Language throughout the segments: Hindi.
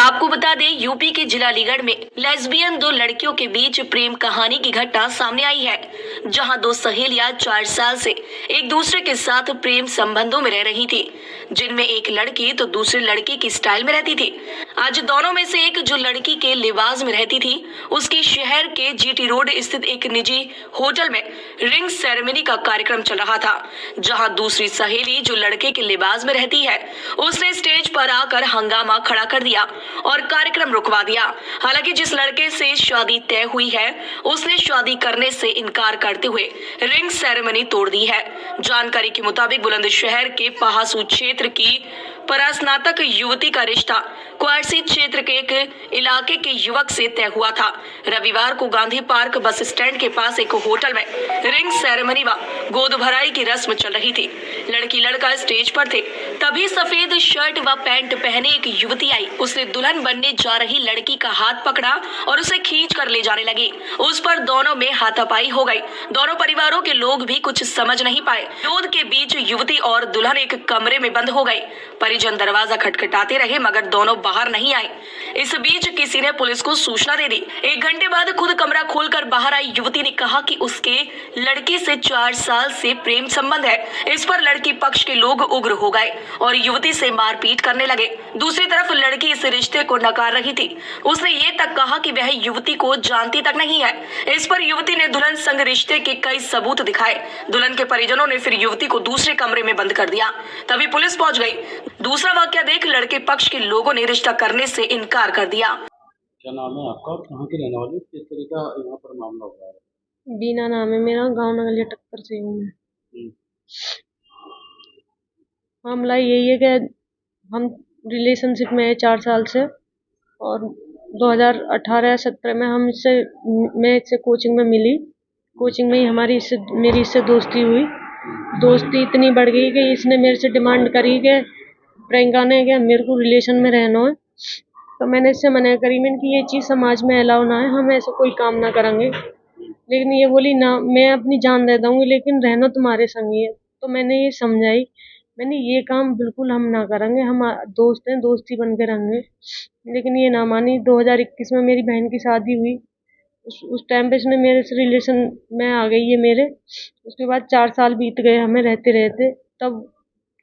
आपको बता दें, यूपी के जिला अलीगढ़ में लेस्बियन दो लड़कियों के बीच प्रेम कहानी की घटना सामने आई है, जहां दो सहेलियां 4 साल से एक दूसरे के साथ प्रेम संबंधों में रह रही थी, जिनमें एक लड़की तो दूसरे लड़के की स्टाइल में रहती थी। आज दोनों में से एक, जो लड़की के लिबास में रहती थी, उसकी शहर के जीटी रोड स्थित एक निजी होटल में रिंग सेरेमनी का कार्यक्रम चल रहा था, जहां दूसरी सहेली, जो लड़के के लिबास में रहती है, उसने स्टेज पर आकर हंगामा खड़ा कर दिया और कार्यक्रम रुकवा दिया। हालांकि जिस लड़के से शादी तय हुई है, उसने शादी करने से इनकार करते हुए रिंग सेरेमनी तोड़ दी है। जानकारी के मुताबिक बुलंदशहर के पहासू क्षेत्र की परास्नातक युवती का रिश्ता क्वारसी क्षेत्र के एक इलाके के युवक से तय हुआ था। रविवार को गांधी पार्क बस स्टैंड के पास एक होटल में रिंग सेरेमनी व गोद भराई की रस्म चल रही थी। लड़की लड़का स्टेज पर थे, तभी सफेद शर्ट व पैंट पहने एक युवती आई। उसने दुल्हन बनने जा रही लड़की का हाथ पकड़ा और उसे खींच कर ले जाने लगी। उस पर दोनों में हाथापाई हो गई। दोनों परिवारों के लोग भी कुछ समझ नहीं पाए। विरोध के बीच युवती और दुल्हन एक कमरे में बंद हो गई। परिजन दरवाजा खटखटाते रहे, मगर दोनों बाहर नहीं आए। इस बीच किसी ने पुलिस को सूचना दे दी। 1 घंटे बाद खुद कमरा खोलकर बाहर आई युवती ने कहा कि उसके लड़के से 4 साल से प्रेम संबंध है। इस पर लड़की पक्ष के लोग उग्र हो गए और युवती से मारपीट करने लगे। दूसरी तरफ लड़की इस रिश्ते को नकार रही थी। उसने ये तक कहा कि वह युवती को जानती तक नहीं है। इस पर युवती ने दुल्हन संग रिश्ते के कई सबूत दिखाए। दुल्हन के परिजनों ने फिर युवती को दूसरे कमरे में बंद कर दिया। तभी पुलिस पहुंच गई। दूसरा वाकया देख लड़के पक्ष के लोगों ने रिश्ता करने से इनकार कर दिया। क्या नाम है आपका? कहाँ के रहने वाले? किस तरह का यहाँ पर मामला हुआ है? बीना नाम है मेरा, गांव नगलिया टक्कर से हूँ मैं। मामला यही है कि हम रिलेशनशिप में है 4 साल से, और 2018-17 में मैं इससे कोचिंग में मिली। कोचिंग में ही मेरी इससे दोस्ती हुई। दोस्ती इतनी बढ़ गई कि इसने मेरे से डिमांड करी कि प्रियंका ने कि मेरे को रिलेशन में रहना है। तो मैंने इससे मना करी। मैंने कि ये चीज़ समाज में अलाउ ना है, हम ऐसा कोई काम ना करेंगे। लेकिन ये बोली ना, मैं अपनी जान दे दूँगी लेकिन रहना तुम्हारे संग ही है। तो मैंने ये समझाई, मैंने ये काम बिल्कुल हम ना करेंगे, हम दोस्त हैं, दोस्ती बन के रहेंगे। लेकिन ये ना मानी। 2021 में मेरी बहन की शादी हुई। उस टाइम पे इसने मेरे से रिलेशन में आ गई है मेरे। उसके बाद 4 साल बीत गए हमें रहते रहते। तब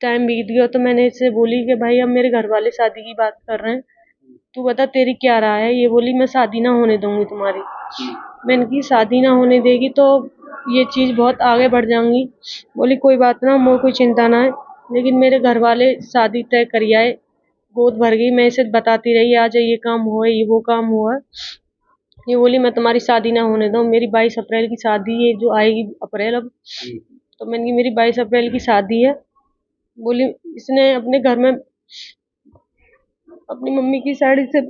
टाइम बीत गया तो मैंने इससे बोली कि भाई अब मेरे घर वाले शादी की बात कर रहे हैं, तू बता तेरी क्या राय है। ये बोली मैं शादी ना होने दूंगी तुम्हारी। मैंने की शादी ना होने देगी तो ये चीज़ बहुत आगे बढ़ जाऊंगी। बोली कोई बात ना, मोर कोई चिंता ना है। लेकिन मेरे घर वाले शादी तय करी आए। गोद भर गई। मैं इसे बताती रही, आज ये काम हुआ, ये वो काम हुआ। ये बोली मैं तुम्हारी शादी ना होने दूँ। मेरी 22 अप्रैल की शादी है, जो आएगी अप्रैल अब। तो मैंने की मेरी 22 अप्रैल की शादी है। बोली इसने अपने घर में अपनी मम्मी की साड़ी से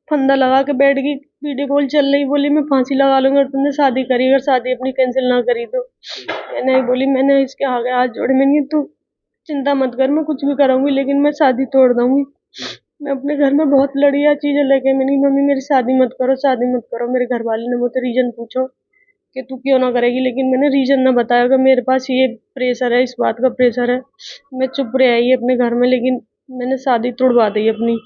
फंदा लगा के बैठ गई। वीडियो कॉल चल रही। बोली मैं फांसी लगा लूंगी अगर तुमने शादी करी, अगर शादी अपनी कैंसिल ना करी तो। मैंने बोली, मैंने इसके आगे हाथ जोड़े, मैंने तू चिंता मत कर, मैं कुछ भी करूंगी लेकिन मैं शादी तोड़ दूंगी। मैं अपने घर में बहुत लड़िया चीजें लेके, मैंने मम्मी मेरी शादी मत करो, शादी मत करो। मेरे घर वाले ने मुझसे रीजन पूछो कि तू क्यों ना करेगी, लेकिन मैंने रीजन ना बताया कि मेरे पास ये प्रेशर है, इस बात का प्रेशर है। मैं चुप रह आई अपने घर में, लेकिन मैंने शादी तोड़वा दी अपनी।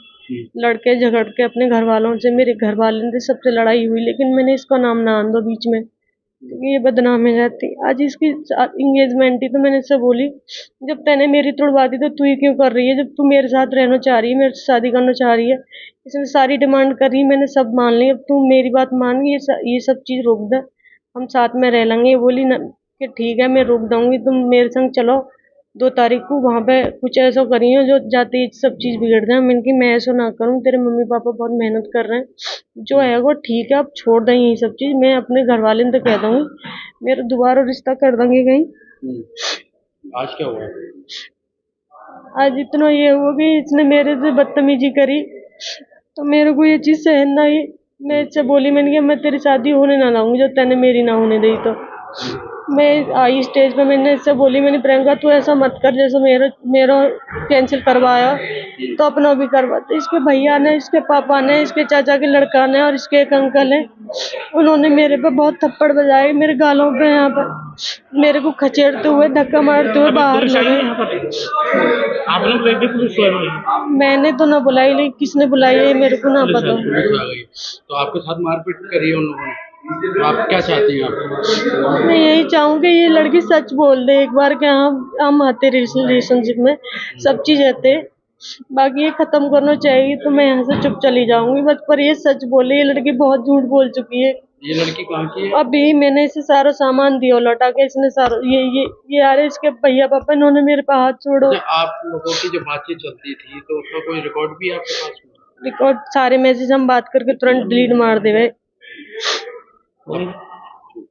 लड़के झगड़ के अपने घर वालों से, मेरे घर वालों से सबसे लड़ाई हुई, लेकिन मैंने इसका नाम ना आन दो बीच में, क्योंकि ये बदनाम है जाती। आज इसकी इंगेजमेंट थी तो मैंने इससे बोली, जब तैने मेरी तोड़वा दी तो तू ही क्यों कर रही है? जब तू मेरे साथ रहना चाह रही है, मेरे से शादी करना चाह रही है। इसने सारी डिमांड करी, मैंने सब मान ली। अब तू मेरी बात मान, ये सब चीज़ रोक दे, हम साथ में रह लेंगे। ये बोली ना कि ठीक है मैं रोक दूंगी, तुम मेरे संग चलो 2 तारीख को वहाँ पे कुछ ऐसा करिए जो जाते ही सब चीज़ बिगड़ जाए। मैंने कि मैं ऐसा ना करूँ, तेरे मम्मी पापा बहुत मेहनत कर रहे हैं, जो है वो ठीक है, अब छोड़ दें ये सब चीज़। मैं अपने घर वाले तो कह दूँगी, मेरा दोबारा रिश्ता कर देंगे कहीं। आज क्या हुआ? आज इतना ये हुआ कि इसने मेरे से बदतमीजी करी, तो मेरे को ये चीज़ सहन ना आई। मैं इससे बोली, मैंने कि मैं तेरी शादी होने ना लाऊंगी जो तैने मेरी ना होने दी। तो मैं आई स्टेज पे, मैंने इससे बोली, मैंने प्रियंका तू ऐसा मत कर, जैसे मेरा मेरा कैंसिल करवाया तो अपना भी करवाते। इसके भैया ने, इसके पापा ने, इसके चाचा के लड़का ने और इसके एक अंकल है, उन्होंने मेरे पे बहुत थप्पड़ बजाए, मेरे गालों पे, यहाँ पर मेरे को खचेड़ते हुए, धक्का मारते हुए बाहर ले गए। आपने बुलाई थी पुलिस वाले? मैंने तो ना बुलाई, लेकिन किसने बुलाई है मेरे को ना पता। पुलिस आ गई तो आपके साथ मारपीट करी है उन लोगों ने, तो आप क्या चाहती हैं आप? मैं यही चाहूँगी ये लड़की सच बोल दे एक बार कि हाँ हम आते रिलेशनशिप में, सब चीज रहते, बाकी ये खत्म करना चाहिए तो मैं यहाँ से चुप चली जाऊंगी बस, पर ये सच बोले। ये लड़की बहुत झूठ बोल चुकी है। ये लड़की कहाँ की है? अभी मैंने इसे सारा सामान दिया लौटा के, इसने सारा ये यार इसके भैया पापा इन्होंने मेरे पे हाथ छोड़ो। अच्छा, आप लोगों की जो बातचीत चलती थी तो उसका कोई रिकॉर्ड भी है आपके पास में? रिकॉर्ड सारे मैसेज हम बात करके तुरंत डिलीट मार देवे।